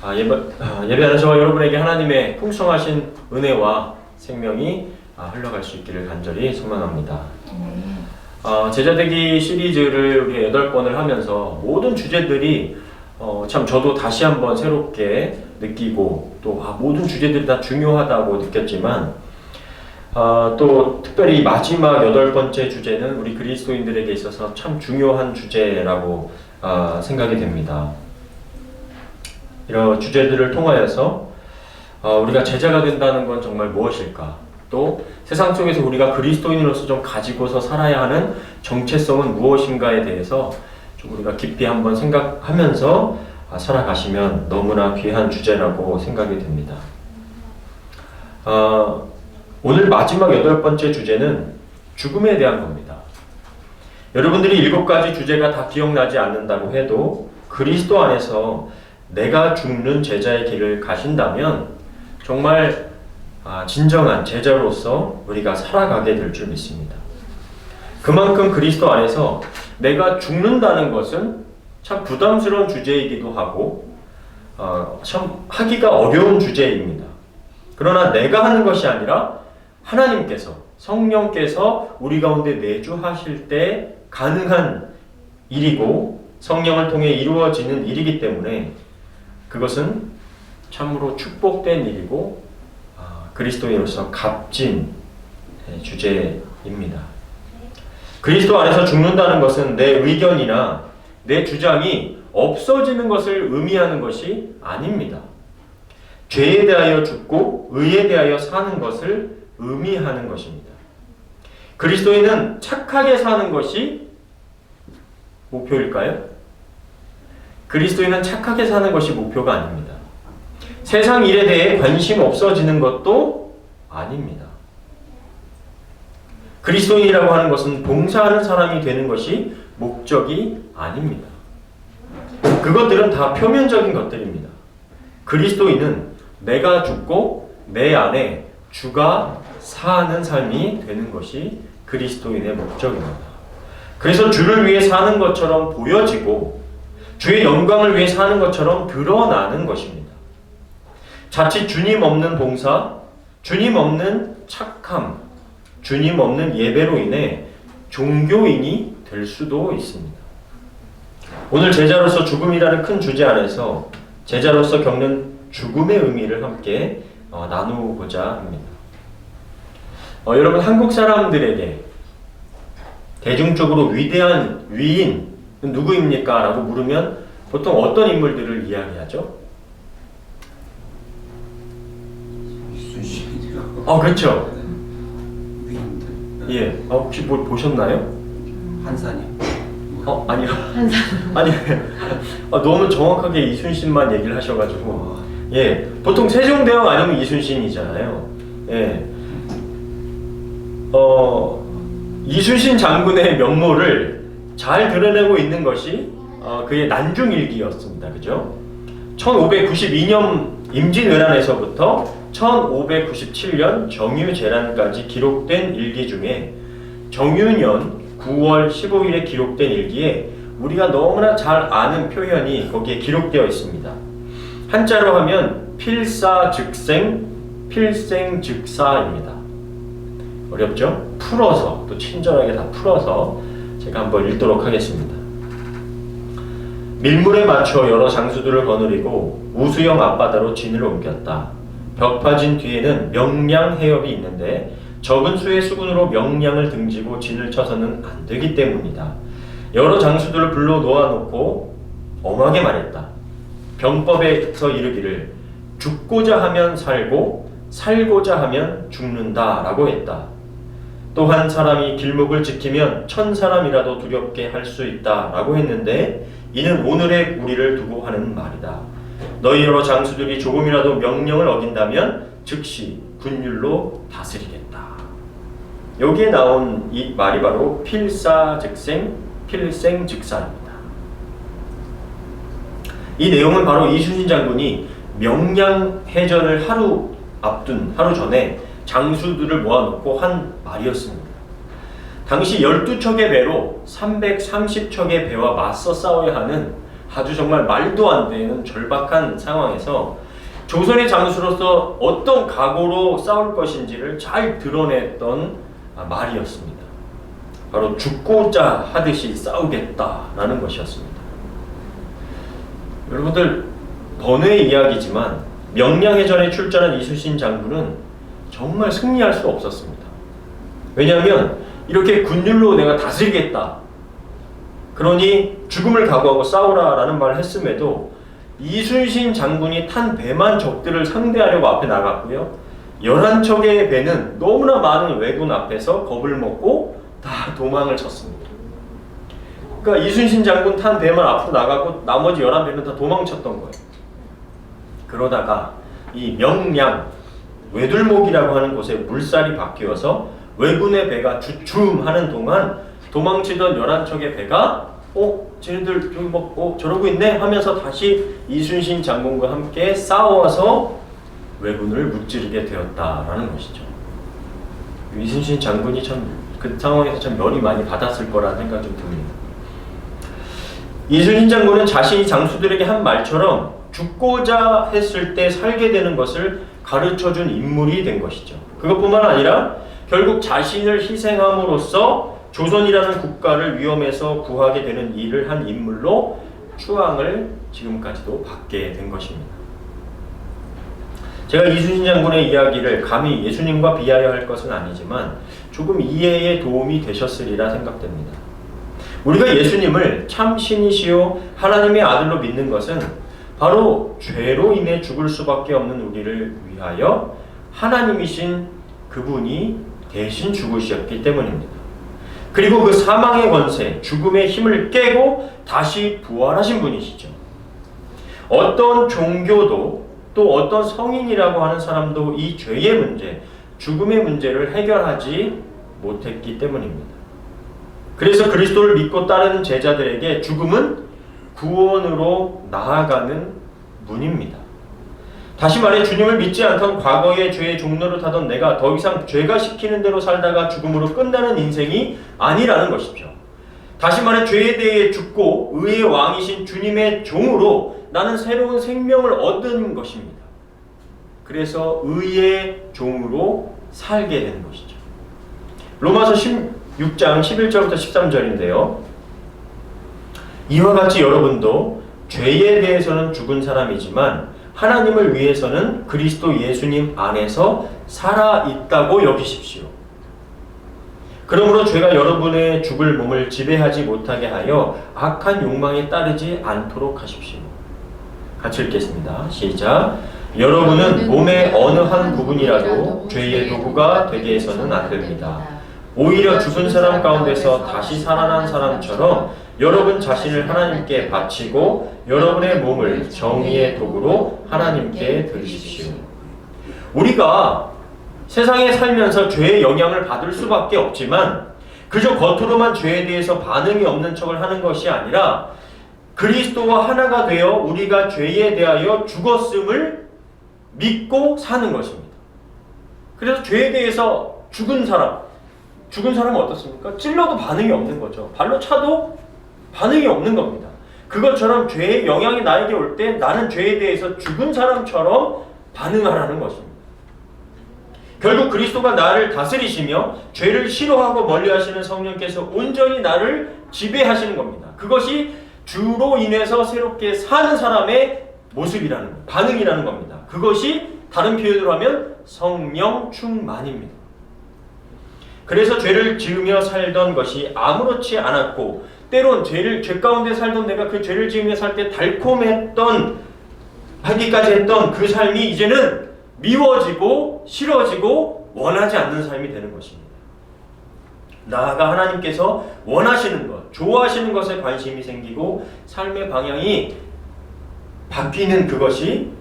예배하는 저와 여러분에게 하나님의 풍성하신 은혜와 생명이 흘러갈 수 있기를 간절히 소망합니다. 제자되기 시리즈를 우리 8번을 하면서 모든 주제들이 참 저도 다시 한번 새롭게 느끼고 또 모든 주제들이 다 중요하다고 느꼈지만 또 특별히 마지막 8번째 주제는 우리 그리스도인들에게 있어서 참 중요한 주제라고 생각이 됩니다. 이런 주제들을 통하여서 우리가 제자가 된다는 건 정말 무엇일까? 또 세상 속에서 우리가 그리스도인으로서 좀 가지고서 살아야 하는 정체성은 무엇인가에 대해서 좀 우리가 깊이 한번 생각하면서 살아가시면 너무나 귀한 주제라고 생각이 됩니다. 오늘 마지막 8번째 주제는 죽음에 대한 겁니다. 여러분들이 7가지 주제가 다 기억나지 않는다고 해도 그리스도 안에서 내가 죽는 제자의 길을 가신다면 정말 진정한 제자로서 우리가 살아가게 될 줄 믿습니다. 그만큼 그리스도 안에서 내가 죽는다는 것은 참 부담스러운 주제이기도 하고 참 하기가 어려운 주제입니다. 그러나 내가 하는 것이 아니라 하나님께서, 성령께서 우리 가운데 내주하실 때 가능한 일이고 성령을 통해 이루어지는 일이기 때문에 그것은 참으로 축복된 일이고 그리스도인으로서 값진 주제입니다. 그리스도 안에서 죽는다는 것은 내 의견이나 내 주장이 없어지는 것을 의미하는 것이 아닙니다. 죄에 대하여 죽고 의에 대하여 사는 것을 의미하는 것입니다. 그리스도인은 착하게 사는 것이 목표일까요? 그리스도인은 착하게 사는 것이 목표가 아닙니다. 세상 일에 대해 관심 없어지는 것도 아닙니다. 그리스도인이라고 하는 것은 봉사하는 사람이 되는 것이 목적이 아닙니다. 그것들은 다 표면적인 것들입니다. 그리스도인은 내가 죽고 내 안에 주가 사는 삶이 되는 것이 그리스도인의 목적입니다. 그래서 주를 위해 사는 것처럼 보여지고 주의 영광을 위해 사는 것처럼 드러나는 것입니다. 자칫 주님 없는 봉사, 주님 없는 착함, 주님 없는 예배로 인해 종교인이 될 수도 있습니다. 오늘 제자로서 죽음이라는 큰 주제 안에서 제자로서 겪는 죽음의 의미를 함께 나누고자 합니다. 여러분, 한국 사람들에게 대중적으로 위대한 위인 누구입니까? 라고 물으면 보통 어떤 인물들을 이야기하죠? 그렇죠. 위인들. 예. 혹시 뭘 보셨나요? 한산이요. 아니요. 아니, 너무 정확하게 이순신만 얘기를 하셔가지고. 예. 보통 세종대왕 아니면 이순신이잖아요. 예. 이순신 장군의 면모를 잘 드러내고 있는 것이 그의 난중일기였습니다. 그죠? 1592년 임진왜란에서부터 1597년 정유재란까지 기록된 일기 중에 정유년 9월 15일에 기록된 일기에 우리가 너무나 잘 아는 표현이 거기에 기록되어 있습니다. 한자로 하면 필사즉생, 필생즉사입니다. 어렵죠? 풀어서, 또 친절하게 다 풀어서 제가 한번 읽도록 하겠습니다. 밀물에 맞춰 여러 장수들을 거느리고 우수영 앞바다로 진을 옮겼다. 벽파진 뒤에는 명량 해협이 있는데 적은 수의 수군으로 명량을 등지고 진을 쳐서는 안 되기 때문이다. 여러 장수들을 불러 놓아놓고 엄하게 말했다. 병법에서 이르기를 죽고자 하면 살고 살고자 하면 죽는다 라고 했다. 또한 사람이 길목을 지키면 1000사람이라도 두렵게 할 수 있다 라고 했는데 이는 오늘의 우리를 두고 하는 말이다. 너희 여러 장수들이 조금이라도 명령을 어긴다면 즉시 분율로 다스리겠다. 여기에 나온 이 말이 바로 필사즉생, 필생즉사입니다. 이 내용은 바로 이순신 장군이 명량해전을 하루 전에 장수들을 모아놓고 한 말이었습니다. 당시 12척의 배로 330척의 배와 맞서 싸워야 하는 아주 정말 말도 안 되는 절박한 상황에서 조선의 장수로서 어떤 각오로 싸울 것인지를 잘 드러냈던 말이었습니다. 바로 죽고자 하듯이 싸우겠다라는 것이었습니다. 여러분들, 번외의 이야기지만 명량해전에 출전한 이순신 장군은 정말 승리할 수 없었습니다. 왜냐하면 이렇게 군율로 내가 다스리겠다, 그러니 죽음을 각오하고 싸우라라는 말을 했음에도 이순신 장군이 탄 배만 적들을 상대하려고 앞에 나갔고요. 11척의 배는 너무나 많은 왜군 앞에서 겁을 먹고 다 도망을 쳤습니다. 그러니까 이순신 장군 탄 배만 앞으로 나가고 나머지 11배는 다 도망쳤던 거예요. 그러다가 이 명량, 외둘목이라고 하는 곳에 물살이 바뀌어서 왜군의 배가 주춤하는 동안 도망치던 11척의 배가 쟤네들 저기 저러고 있네 하면서 다시 이순신 장군과 함께 싸워서 왜군을 무찌르게 되었다라는 것이죠. 이순신 장군이 참 그 상황에서 참 열이 많이 받았을 거라는 생각이 좀 듭니다. 이순신 장군은 자신이 장수들에게 한 말처럼 죽고자 했을 때 살게 되는 것을 가르쳐준 인물이 된 것이죠. 그것뿐만 아니라 결국 자신을 희생함으로써 조선이라는 국가를 위험에서 구하게 되는 일을 한 인물로 추앙을 지금까지도 받게 된 것입니다. 제가 이순신 장군의 이야기를 감히 예수님과 비하여 할 것은 아니지만 조금 이해에 도움이 되셨으리라 생각됩니다. 우리가 예수님을 참 신이시요 하나님의 아들로 믿는 것은 바로 죄로 인해 죽을 수밖에 없는 우리를 위하여 하나님이신 그분이 대신 죽으셨기 때문입니다. 그리고 그 사망의 권세, 죽음의 힘을 깨고 다시 부활하신 분이시죠. 어떤 종교도 또 어떤 성인이라고 하는 사람도 이 죄의 문제, 죽음의 문제를 해결하지 못했기 때문입니다. 그래서 그리스도를 믿고 따르는 제자들에게 죽음은 구원으로 나아가는 문입니다. 다시 말해 주님을 믿지 않던 과거의 죄의 종로를 타던 내가 더 이상 죄가 시키는 대로 살다가 죽음으로 끝나는 인생이 아니라는 것이죠. 다시 말해 죄에 대해 죽고 의의 왕이신 주님의 종으로 나는 새로운 생명을 얻은 것입니다. 그래서 의의 종으로 살게 되는 것이죠. 로마서 16장 11절부터 13절인데요. 이와 같이 여러분도 죄에 대해서는 죽은 사람이지만 하나님을 위해서는 그리스도 예수님 안에서 살아있다고 여기십시오. 그러므로 죄가 여러분의 죽을 몸을 지배하지 못하게 하여 악한 욕망에 따르지 않도록 하십시오. 같이 읽겠습니다. 시작. 여러분은 몸의 어느 한 부분이라도 죄의 도구가 되게 해서는 안 됩니다. 오히려 죽은 사람 가운데서 다시 살아난 사람처럼 여러분 자신을 하나님께 바치고 여러분의 몸을 정의의 도구로 하나님께 드리십시오. 우리가 세상에 살면서 죄의 영향을 받을 수밖에 없지만 그저 겉으로만 죄에 대해서 반응이 없는 척을 하는 것이 아니라 그리스도와 하나가 되어 우리가 죄에 대하여 죽었음을 믿고 사는 것입니다. 그래서 죄에 대해서 죽은 사람은 어떻습니까? 찔러도 반응이 없는 거죠. 발로 차도 반응이 없는 겁니다. 그것처럼 죄의 영향이 나에게 올 때 나는 죄에 대해서 죽은 사람처럼 반응하라는 것입니다. 결국 그리스도가 나를 다스리시며 죄를 싫어하고 멀리하시는 성령께서 온전히 나를 지배하시는 겁니다. 그것이 주로 인해서 새롭게 사는 사람의 모습이라는, 반응이라는 겁니다. 그것이 다른 표현으로 하면 성령 충만입니다. 그래서 죄를 지으며 살던 것이 아무렇지 않았고 때론 죄 가운데 살던 내가 그 죄를 지으며 살 때 달콤했던 하기까지 했던 그 삶이 이제는 미워지고 싫어지고 원하지 않는 삶이 되는 것입니다. 나아가 하나님께서 원하시는 것, 좋아하시는 것에 관심이 생기고 삶의 방향이 바뀌는 그것이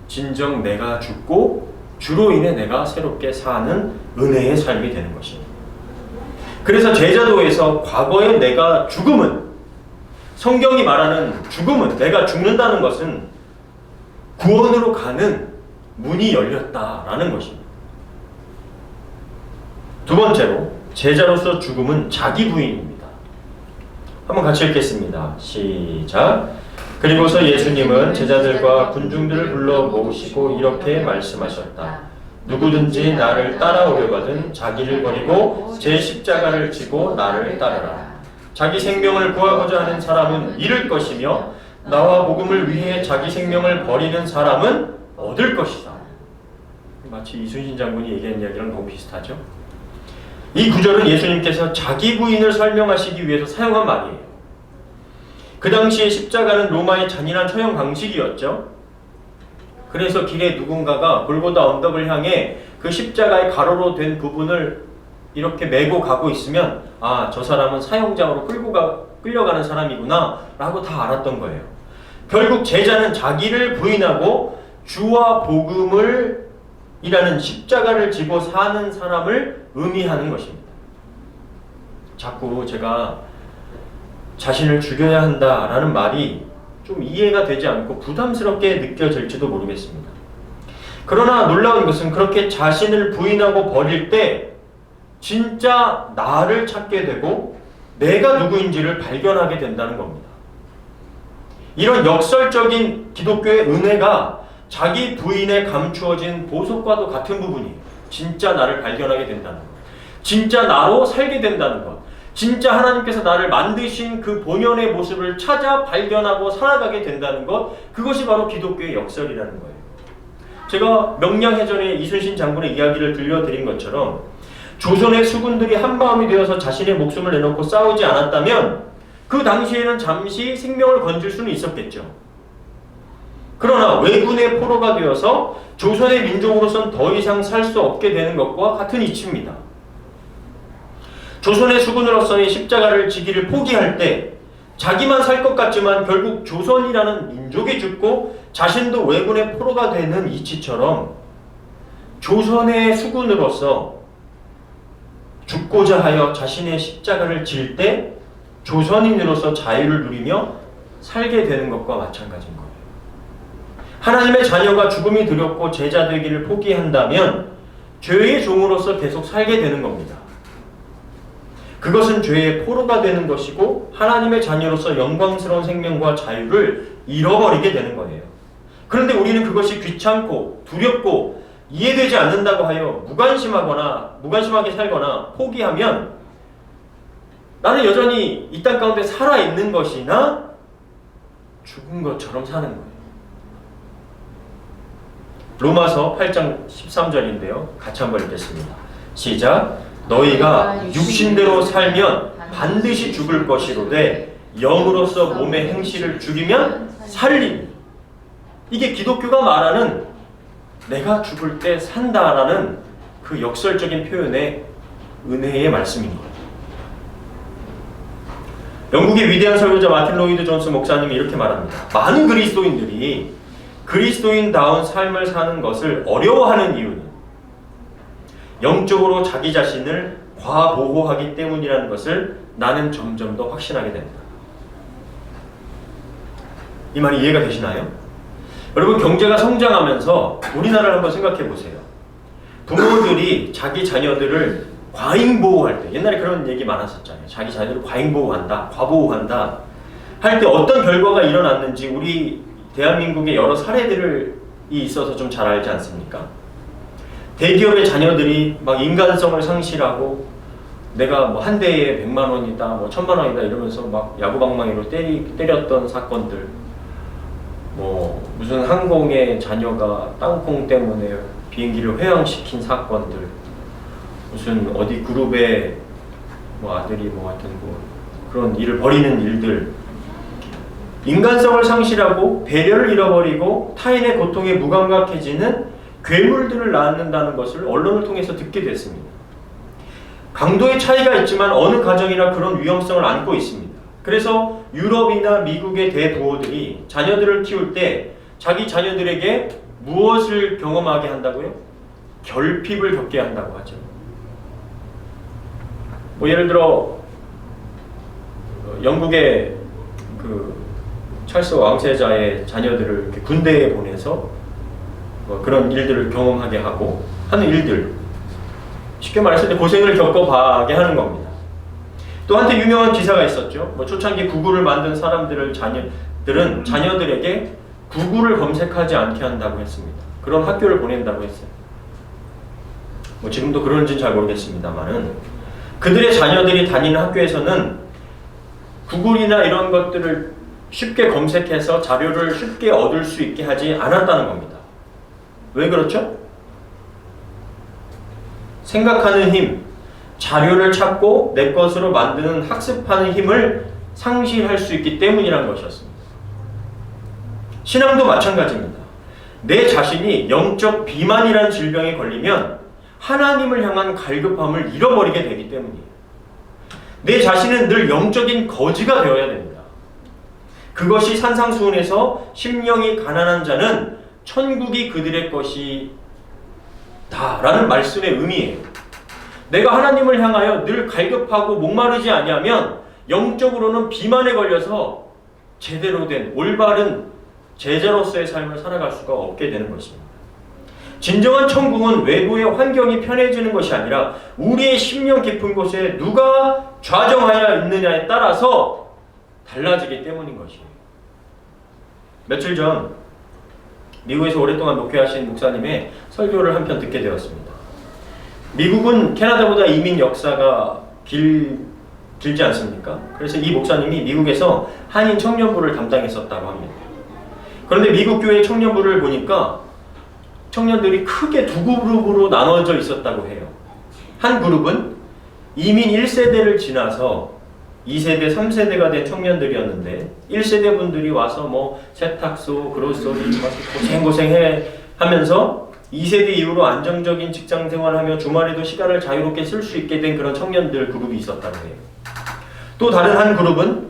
진정 내가 죽고 주로 인해 내가 새롭게 사는 은혜의 삶이 되는 것입니다. 그래서 제자도에서 과거의 내가 죽음은, 성경이 말하는 죽음은, 내가 죽는다는 것은 구원으로 가는 문이 열렸다라는 것입니다. 두 번째로 제자로서 죽음은 자기 부인입니다. 한번 같이 읽겠습니다. 시작. 그리고서 예수님은 제자들과 군중들을 불러 모으시고 이렇게 말씀하셨다. 누구든지 나를 따라오려거든 자기를 버리고 제 십자가를 지고 나를 따르라. 자기 생명을 구하고자 하는 사람은 잃을 것이며 나와 복음을 위해 자기 생명을 버리는 사람은 얻을 것이다. 마치 이순신 장군이 얘기한 이야기랑 너무 비슷하죠? 이 구절은 예수님께서 자기 부인을 설명하시기 위해서 사용한 말이에요. 그 당시에 십자가는 로마의 잔인한 처형 방식이었죠. 그래서 길에 누군가가 골고다 언덕을 향해 그 십자가의 가로로 된 부분을 이렇게 메고 가고 있으면 아, 저 사람은 사형장으로 끌려가는 사람이구나 라고 다 알았던 거예요. 결국 제자는 자기를 부인하고 주와 복음을 이라는 십자가를 지고 사는 사람을 의미하는 것입니다. 자꾸 제가 자신을 죽여야 한다라는 말이 좀 이해가 되지 않고 부담스럽게 느껴질지도 모르겠습니다. 그러나 놀라운 것은 그렇게 자신을 부인하고 버릴 때 진짜 나를 찾게 되고 내가 누구인지를 발견하게 된다는 겁니다. 이런 역설적인 기독교의 은혜가 자기 부인에 감추어진 보석과도 같은 부분이에요. 진짜 나를 발견하게 된다는 것, 진짜 나로 살게 된다는 것, 진짜 하나님께서 나를 만드신 그 본연의 모습을 찾아 발견하고 살아가게 된다는 것, 그것이 바로 기독교의 역설이라는 거예요. 제가 명량해전에 이순신 장군의 이야기를 들려드린 것처럼 조선의 수군들이 한마음이 되어서 자신의 목숨을 내놓고 싸우지 않았다면 그 당시에는 잠시 생명을 건질 수는 있었겠죠. 그러나 왜군의 포로가 되어서 조선의 민족으로선 더 이상 살 수 없게 되는 것과 같은 이치입니다. 조선의 수군으로서의 십자가를 지기를 포기할 때 자기만 살 것 같지만 결국 조선이라는 민족이 죽고 자신도 왜군의 포로가 되는 이치처럼 조선의 수군으로서 죽고자 하여 자신의 십자가를 질 때 조선인으로서 자유를 누리며 살게 되는 것과 마찬가지인 거예요. 하나님의 자녀가 죽음이 두렵고 제자 되기를 포기한다면 죄의 종으로서 계속 살게 되는 겁니다. 그것은 죄의 포로가 되는 것이고 하나님의 자녀로서 영광스러운 생명과 자유를 잃어버리게 되는 거예요. 그런데 우리는 그것이 귀찮고 두렵고 이해되지 않는다고 하여 무관심하게 살거나 포기하면 나는 여전히 이 땅 가운데 살아있는 것이나 죽은 것처럼 사는 거예요. 로마서 8장 13절인데요. 같이 한번 읽겠습니다. 시작. 너희가 육신대로 살면 반드시 죽을 것이로되 영으로서 몸의 행실을 죽이면 살리니. 이게 기독교가 말하는 내가 죽을 때 산다라는 그 역설적인 표현의 은혜의 말씀인 거예요. 영국의 위대한 설교자 마틴 로이드 존스 목사님이 이렇게 말합니다. 많은 그리스도인들이 그리스도인다운 삶을 사는 것을 어려워하는 이유는 영적으로 자기 자신을 과보호하기 때문이라는 것을 나는 점점 더 확신하게 됩니다. 이 말이 이해가 되시나요? 여러분, 경제가 성장하면서 우리나라를 한번 생각해 보세요. 부모들이 자기 자녀들을 과잉보호할 때, 옛날에 그런 얘기 많았었잖아요. 자기 자녀를 과잉보호한다, 과보호한다 할 때 어떤 결과가 일어났는지 우리 대한민국의 여러 사례들이 있어서 좀 잘 알지 않습니까? 대기업의 자녀들이 막 인간성을 상실하고 내가 뭐 한 대에 100만 원이다, 뭐 1000만 원이다 이러면서 막 야구방망이로 때렸던 사건들, 뭐 무슨 항공의 자녀가 땅콩 때문에 비행기를 회항시킨 사건들, 무슨 어디 그룹의 뭐 아들이 뭐 하여튼 뭐 그런 일을 벌이는 일들, 인간성을 상실하고 배려를 잃어버리고 타인의 고통에 무감각해지는 괴물들을 낳는다는 것을 언론을 통해서 듣게 됐습니다. 강도의 차이가 있지만 어느 가정이나 그런 위험성을 안고 있습니다. 그래서 유럽이나 미국의 대부호들이 자녀들을 키울 때 자기 자녀들에게 무엇을 경험하게 한다고요? 결핍을 겪게 한다고 하죠. 뭐 예를 들어 영국의 그 찰스 왕세자의 자녀들을 이렇게 군대에 보내서 뭐 그런 일들을 경험하게 하고 하는 일들, 쉽게 말했을 때 고생을 겪어봐게 하는 겁니다. 또 한때 유명한 기사가 있었죠. 뭐 초창기 구글을 만든 사람들을 부모들은 자녀들에게 구글을 검색하지 않게 한다고 했습니다. 그런 학교를 보낸다고 했어요. 뭐 지금도 그런지는 잘 모르겠습니다만은 그들의 자녀들이 다니는 학교에서는 구글이나 이런 것들을 쉽게 검색해서 자료를 쉽게 얻을 수 있게 하지 않았다는 겁니다. 왜 그렇죠? 생각하는 힘, 자료를 찾고 내 것으로 만드는 학습하는 힘을 상실할 수 있기 때문이란 것이었습니다. 신앙도 마찬가지입니다. 내 자신이 영적 비만이라는 질병에 걸리면 하나님을 향한 갈급함을 잃어버리게 되기 때문이에요. 내 자신은 늘 영적인 거지가 되어야 됩니다. 그것이 산상수훈에서 심령이 가난한 자는 천국이 그들의 것이다 라는 말씀의 의미예요. 내가 하나님을 향하여 늘 갈급하고 목마르지 아니하면 영적으로는 비만에 걸려서 제대로 된 올바른 제자로서의 삶을 살아갈 수가 없게 되는 것입니다. 진정한 천국은 외부의 환경이 편해지는 것이 아니라 우리의 심령 깊은 곳에 누가 좌정하여 있느냐에 따라서 달라지기 때문인 것이에요. 며칠 전 미국에서 오랫동안 목회하신 목사님의 설교를 한편 듣게 되었습니다. 미국은 캐나다보다 이민 역사가 길지 않습니까? 그래서 이 목사님이 미국에서 한인 청년부를 담당했었다고 합니다. 그런데 미국 교회 청년부를 보니까 청년들이 크게 두 그룹으로 나눠져 있었다고 해요. 한 그룹은 이민 1세대를 지나서 2세대, 3세대가 된 청년들이었는데 1세대 분들이 와서 뭐 세탁소, 그로서리 고생고생해 하면서 2세대 이후로 안정적인 직장 생활하며 주말에도 시간을 자유롭게 쓸 수 있게 된 그런 청년들 그룹이 있었다고 해요. 또 다른 한 그룹은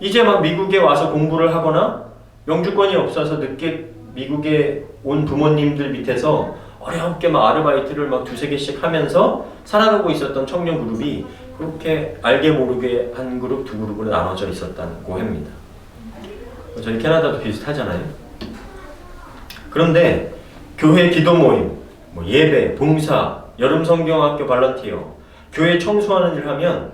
이제 막 미국에 와서 공부를 하거나 영주권이 없어서 늦게 미국에 온 부모님들 밑에서 어렵게 막 아르바이트를 막 두세 개씩 하면서 살아가고 있었던 청년 그룹이 그렇게 알게 모르게 한 그룹, 두 그룹으로 나눠져 있었다고 합니다. 저희 캐나다도 비슷하잖아요. 그런데 교회 기도 모임, 뭐 예배, 봉사, 여름 성경학교 발런티어, 교회 청소하는 일 하면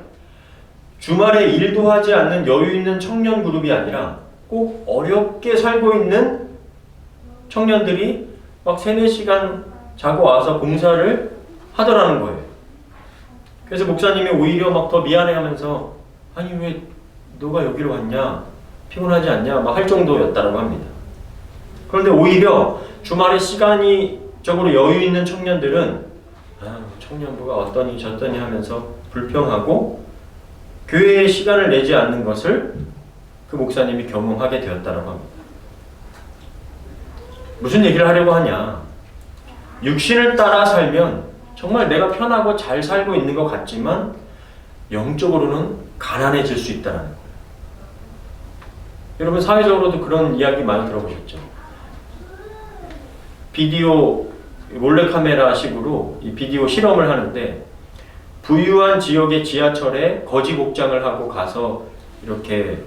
주말에 일도 하지 않는 여유 있는 청년 그룹이 아니라 꼭 어렵게 살고 있는 청년들이 막 3-4시간 자고 와서 봉사를 하더라는 거예요. 그래서 목사님이 오히려 막 더 미안해하면서 아니 왜 너가 여기로 왔냐? 피곤하지 않냐? 막 할 정도였다고 합니다. 그런데 오히려 주말에 시간이 적으로 여유 있는 청년들은 청년부가 어떠니 저떠니 하면서 불평하고 교회에 시간을 내지 않는 것을 그 목사님이 경험하게 되었다고 합니다. 무슨 얘기를 하려고 하냐? 육신을 따라 살면 정말 내가 편하고 잘 살고 있는 것 같지만 영적으로는 가난해질 수 있다는 거예요. 여러분 사회적으로도 그런 이야기 많이 들어보셨죠? 비디오 몰래카메라 식으로 이 비디오 실험을 하는데 부유한 지역의 지하철에 거지 복장을 하고 가서 이렇게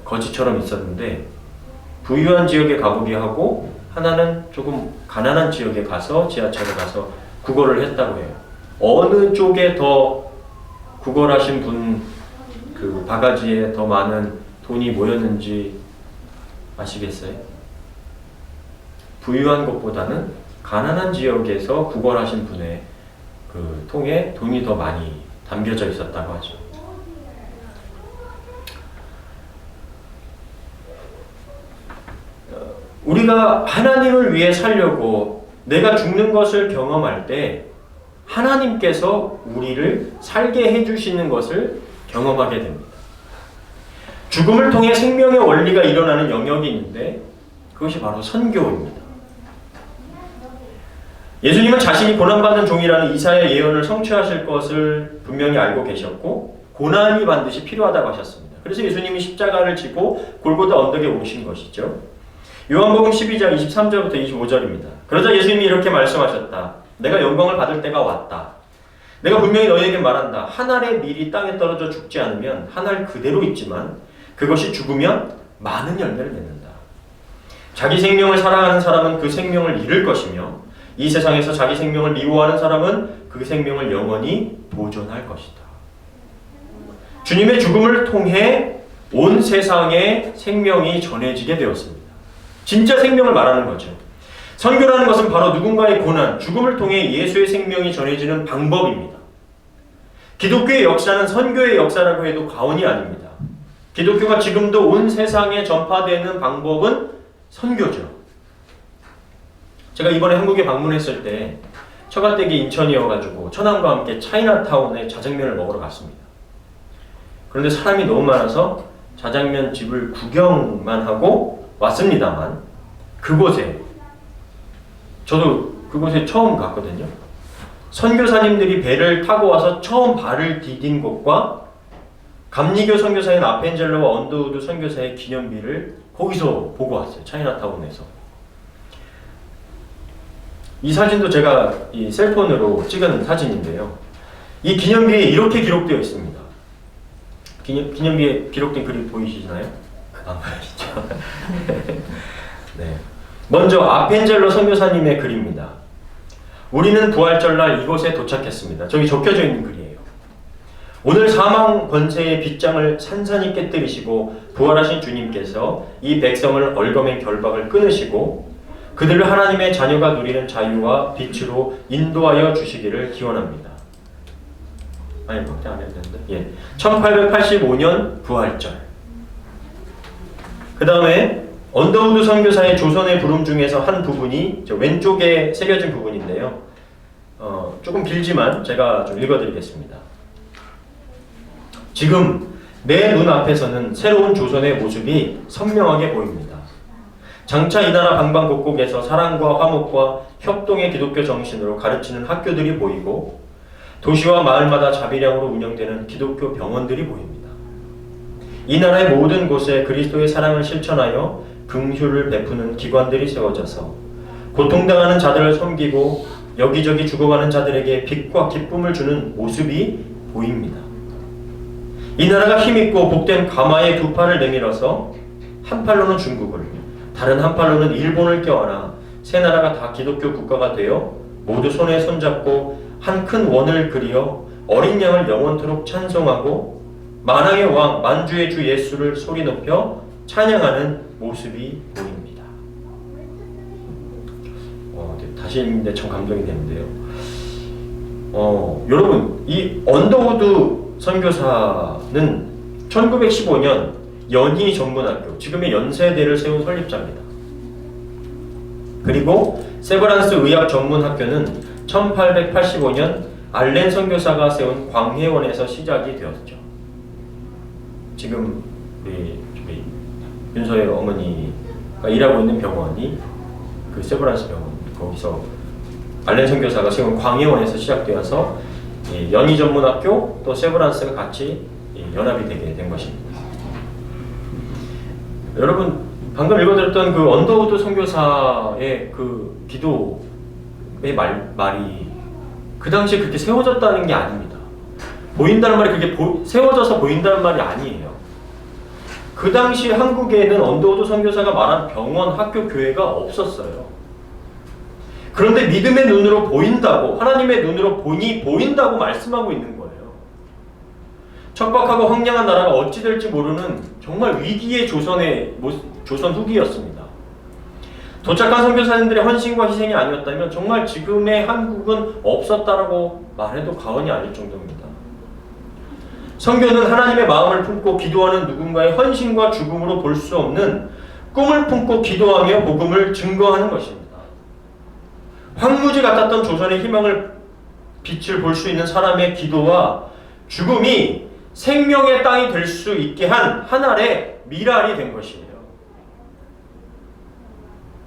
거지처럼 있었는데 부유한 지역에 가보게 하고 하나는 조금 가난한 지역에 가서 지하철에 가서 구걸을 했다고 해요. 어느 쪽에 더 구걸하신 분 그 바가지에 더 많은 돈이 모였는지 아시겠어요? 부유한 것보다는 가난한 지역에서 구걸하신 분의 그 통에 돈이 더 많이 담겨져 있었다고 하죠. 우리가 하나님을 위해 살려고 내가 죽는 것을 경험할 때 하나님께서 우리를 살게 해주시는 것을 경험하게 됩니다. 죽음을 통해 생명의 원리가 일어나는 영역이 있는데 그것이 바로 선교입니다. 예수님은 자신이 고난받는 종이라는 이사야 예언을 성취하실 것을 분명히 알고 계셨고 고난이 반드시 필요하다고 하셨습니다. 그래서 예수님이 십자가를 지고 골고다 언덕에 오신 것이죠. 요한복음 12장 23절부터 25절입니다. 그러자 예수님이 이렇게 말씀하셨다. 내가 영광을 받을 때가 왔다. 내가 분명히 너희에게 말한다. 한 알의 밀이 땅에 떨어져 죽지 않으면 한 알 그대로 있지만 그것이 죽으면 많은 열매를 맺는다. 자기 생명을 사랑하는 사람은 그 생명을 잃을 것이며 이 세상에서 자기 생명을 미워하는 사람은 그 생명을 영원히 보존할 것이다. 주님의 죽음을 통해 온 세상에 생명이 전해지게 되었습니다. 진짜 생명을 말하는 거죠. 선교라는 것은 바로 누군가의 고난, 죽음을 통해 예수의 생명이 전해지는 방법입니다. 기독교의 역사는 선교의 역사라고 해도 과언이 아닙니다. 기독교가 지금도 온 세상에 전파되는 방법은 선교죠. 제가 이번에 한국에 방문했을 때 처가댁이 인천이어가지고 처남과 함께 차이나타운에 자장면을 먹으러 갔습니다. 그런데 사람이 너무 많아서 자장면 집을 구경만 하고 왔습니다만 그곳에 저도 그곳에 처음 갔거든요. 선교사님들이 배를 타고 와서 처음 발을 디딘 곳과 감리교 선교사인 아펜젤러와 언더우드 선교사의 기념비를 거기서 보고 왔어요. 차이나타운에서. 이 사진도 제가 이 셀폰으로 찍은 사진인데요. 이 기념비에 이렇게 기록되어 있습니다. 기념비에 기록된 글이 보이시나요? 안 보이시죠? 네. 먼저 아펜젤러 선교사님의 글입니다. 우리는 부활절날 이곳에 도착했습니다. 저기 적혀져 있는 글이에요. 오늘 사망 권세의 빗장을 산산히 깨뜨리시고 부활하신 주님께서 이 백성을 얽어맨 결박을 끊으시고 그들을 하나님의 자녀가 누리는 자유와 빛으로 인도하여 주시기를 기원합니다. 아니, 그때 안 해도 되는데. 예. 1885년 부활절. 그 다음에 언더우드 선교사의 조선의 부름 중에서 한 부분이 저 왼쪽에 새겨진 부분인데요. 조금 길지만 제가 좀 읽어드리겠습니다. 지금 내 눈앞에서는 새로운 조선의 모습이 선명하게 보입니다. 장차 이 나라 방방곡곡에서 사랑과 화목과 협동의 기독교 정신으로 가르치는 학교들이 보이고 도시와 마을마다 자비량으로 운영되는 기독교 병원들이 보입니다. 이 나라의 모든 곳에 그리스도의 사랑을 실천하여 긍휼을 베푸는 기관들이 세워져서 고통당하는 자들을 섬기고 여기저기 죽어가는 자들에게 빛과 기쁨을 주는 모습이 보입니다. 이 나라가 힘있고 복된 가마의 두 팔을 내밀어서 한 팔로는 중국을, 다른 한 팔로는 일본을 껴안아 세 나라가 다 기독교 국가가 되어 모두 손에 손잡고 한 큰 원을 그리어 어린 양을 영원토록 찬송하고 만왕의 왕 만주의 주 예수를 소리 높여 찬양하는 모습이 보입니다. 다시 읽는데 참 감동이 되는데요. 여러분, 이 언더우드 선교사는 1915년 연희 전문학교, 지금의 연세대를 세운 설립자입니다. 그리고 세브란스 의학 전문학교는 1885년 알렌 선교사가 세운 광해원에서 시작이 되었죠. 지금 우리 윤서의 어머니가 일하고 있는 병원이 그 세브란스 병원, 거기서 알렌 선교사가 세운 광해원에서 시작되어서 연희 전문학교 또 세브란스가 같이 연합이 되게 된 것입니다. 여러분, 방금 읽어드렸던 그 언더우드 선교사의 그 기도의 말이 그 당시에 그렇게 세워졌다는 게 아닙니다. 보인다는 말이 그렇게 세워져서 보인다는 말이 아니에요. 그 당시 한국에는 언더우드 선교사가 말한 병원, 학교, 교회가 없었어요. 그런데 믿음의 눈으로 보인다고, 하나님의 눈으로 보인다고 말씀하고 있는 거예요. 척박하고 황량한 나라가 어찌 될지 모르는 정말 위기의 조선 후기였습니다. 도착한 선교사님들의 헌신과 희생이 아니었다면 정말 지금의 한국은 없었다라고 말해도 과언이 아닐 정도입니다. 선교는 하나님의 마음을 품고 기도하는 누군가의 헌신과 죽음으로 볼 수 없는 꿈을 품고 기도하며 복음을 증거하는 것입니다. 황무지 같았던 조선의 희망을 빛을 볼 수 있는 사람의 기도와 죽음이 생명의 땅이 될 수 있게 한 하늘의 미랄이 된 것이에요.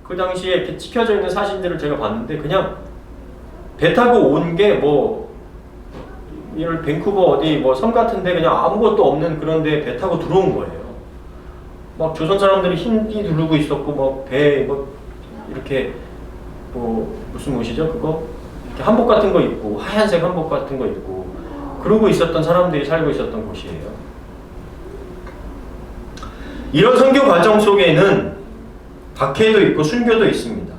그 당시에 이렇게 찍혀져 있는 사진들을 제가 봤는데 그냥 배 타고 온 게 이런 밴쿠버 어디 섬 같은데 그냥 아무것도 없는 그런데 배 타고 들어온 거예요. 막 조선 사람들이 흰띠 두르고 있었고 배 이렇게 무슨 옷이죠 그거? 이렇게 한복 같은 거 입고 하얀색 한복 같은 거 입고 그러고 있었던 사람들이 살고 있었던 곳이에요. 이런 선교 과정 속에는 박해도 있고 순교도 있습니다.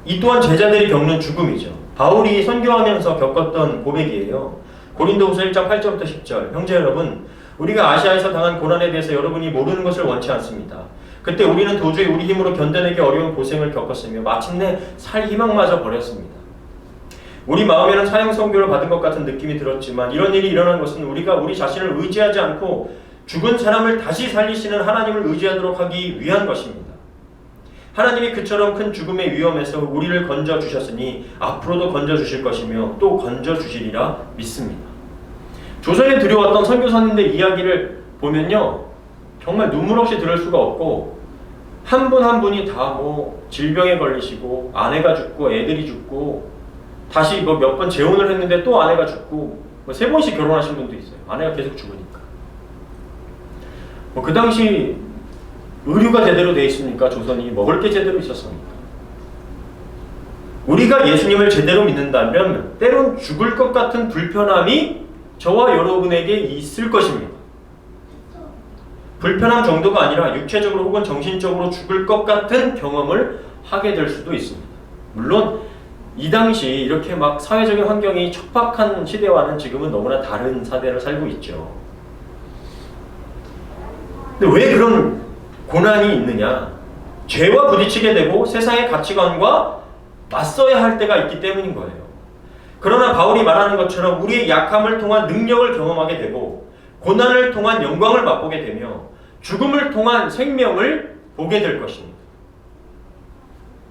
이 또한 제자들이 겪는 죽음이죠. 바울이 선교하면서 겪었던 고백이에요. 고린도후서 1장 8절부터 10절. 형제 여러분, 우리가 아시아에서 당한 고난에 대해서 여러분이 모르는 것을 원치 않습니다. 그때 우리는 도저히 우리 힘으로 견뎌내기 어려운 고생을 겪었으며 마침내 살 희망마저 버렸습니다. 우리 마음에는 사형 선고를 받은 것 같은 느낌이 들었지만 이런 일이 일어난 것은 우리가 우리 자신을 의지하지 않고 죽은 사람을 다시 살리시는 하나님을 의지하도록 하기 위한 것입니다. 하나님이 그처럼 큰 죽음의 위험에서 우리를 건져주셨으니 앞으로도 건져주실 것이며 또 건져주시리라 믿습니다. 조선에 들여왔던 선교사님들 이야기를 보면요, 정말 눈물 없이 들을 수가 없고 한 분 한 분이 다 뭐 질병에 걸리시고 아내가 죽고 애들이 죽고 다시 뭐 몇 번 재혼을 했는데 또 아내가 죽고 뭐 3번씩 결혼하신 분도 있어요. 아내가 계속 죽으니까. 그 당시 의류가 제대로 돼 있습니까? 조선이 먹을 게 제대로 있었습니까? 우리가 예수님을 제대로 믿는다면 때론 죽을 것 같은 불편함이 저와 여러분에게 있을 것입니다. 불편함 정도가 아니라 육체적으로 혹은 정신적으로 죽을 것 같은 경험을 하게 될 수도 있습니다. 물론 이 당시 이렇게 막 사회적인 환경이 척박한 시대와는 지금은 너무나 다른 사대를 살고 있죠. 근데 왜 그런 고난이 있느냐? 죄와 부딪히게 되고 세상의 가치관과 맞서야 할 때가 있기 때문인 거예요. 그러나 바울이 말하는 것처럼 우리의 약함을 통한 능력을 경험하게 되고 고난을 통한 영광을 맛보게 되며 죽음을 통한 생명을 보게 될 것입니다.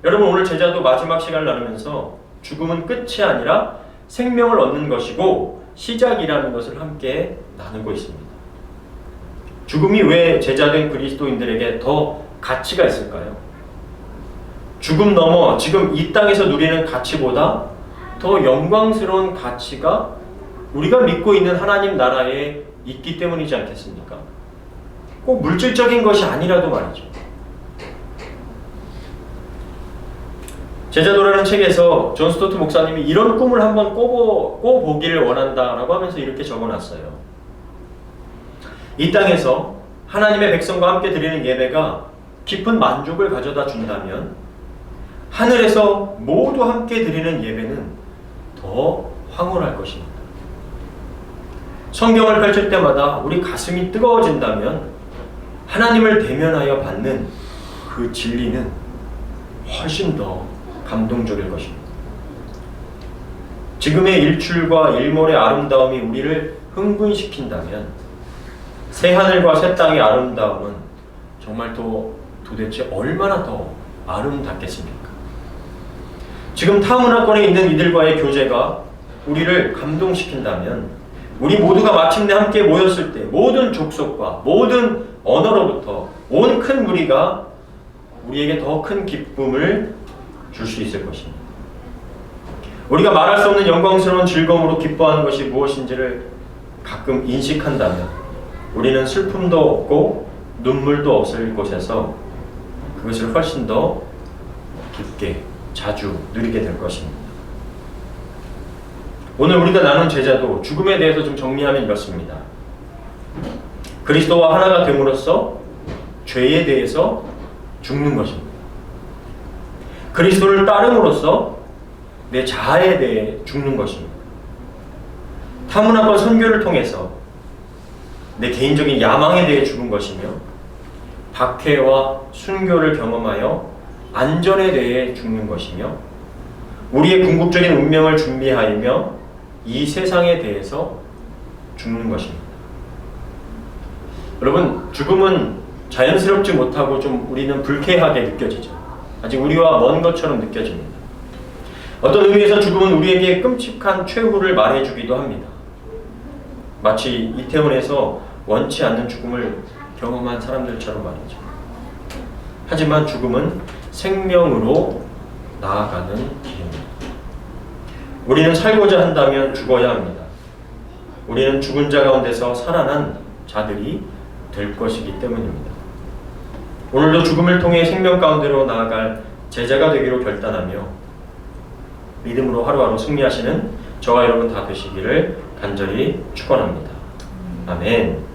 여러분, 오늘 제자도 마지막 시간을 나누면서 죽음은 끝이 아니라 생명을 얻는 것이고 시작이라는 것을 함께 나누고 있습니다. 죽음이 왜 제자된 그리스도인들에게 더 가치가 있을까요? 죽음 넘어 지금 이 땅에서 누리는 가치보다 더 영광스러운 가치가 우리가 믿고 있는 하나님 나라에 있기 때문이지 않겠습니까? 꼭 물질적인 것이 아니라도 말이죠. 제자도라는 책에서 존 스토트 목사님이 이런 꿈을 한번 꿔보기를 원한다라고 하면서 이렇게 적어놨어요. 이 땅에서 하나님의 백성과 함께 드리는 예배가 깊은 만족을 가져다 준다면 하늘에서 모두 함께 드리는 예배는 더 황홀할 것입니다. 성경을 펼칠 때마다 우리 가슴이 뜨거워진다면 하나님을 대면하여 받는 그 진리는 훨씬 더 감동적일 것입니다. 지금의 일출과 일몰의 아름다움이 우리를 흥분시킨다면 새하늘과 새 땅의 아름다움은 정말 도대체 얼마나 더 아름답겠습니까? 지금 타 문화권에 있는 이들과의 교제가 우리를 감동시킨다면 우리 모두가 마침내 함께 모였을 때 모든 족속과 모든 언어로부터 온 큰 무리가 우리에게 더 큰 기쁨을 줄 수 있을 것입니다. 우리가 말할 수 없는 영광스러운 즐거움으로 기뻐하는 것이 무엇인지를 가끔 인식한다면 우리는 슬픔도 없고 눈물도 없을 곳에서 그것을 훨씬 더 깊게 자주 누리게 될 것입니다. 오늘 우리가 나눈 제자도 죽음에 대해서 좀 정리하면 이렇습니다. 그리스도와 하나가 됨으로써 죄에 대해서 죽는 것입니다. 그리스도를 따름으로써 내 자아에 대해 죽는 것입니다. 타문화권 선교를 통해서 내 개인적인 야망에 대해 죽은 것이며 박해와 순교를 경험하여 안전에 대해 죽는 것이며 우리의 궁극적인 운명을 준비하며 이 세상에 대해서 죽는 것입니다. 여러분, 죽음은 자연스럽지 못하고 좀 우리는 불쾌하게 느껴지죠. 아직 우리와 먼 것처럼 느껴집니다. 어떤 의미에서 죽음은 우리에게 끔찍한 최후를 말해주기도 합니다. 마치 이태원에서 원치 않는 죽음을 경험한 사람들처럼 말이죠. 하지만 죽음은 생명으로 나아가는 길입니다. 우리는 살고자 한다면 죽어야 합니다. 우리는 죽은 자 가운데서 살아난 자들이 될 것이기 때문입니다. 오늘도 죽음을 통해 생명 가운데로 나아갈 제자가 되기로 결단하며 믿음으로 하루하루 승리하시는 저와 여러분 다 되시기를 간절히 축원합니다. 아멘.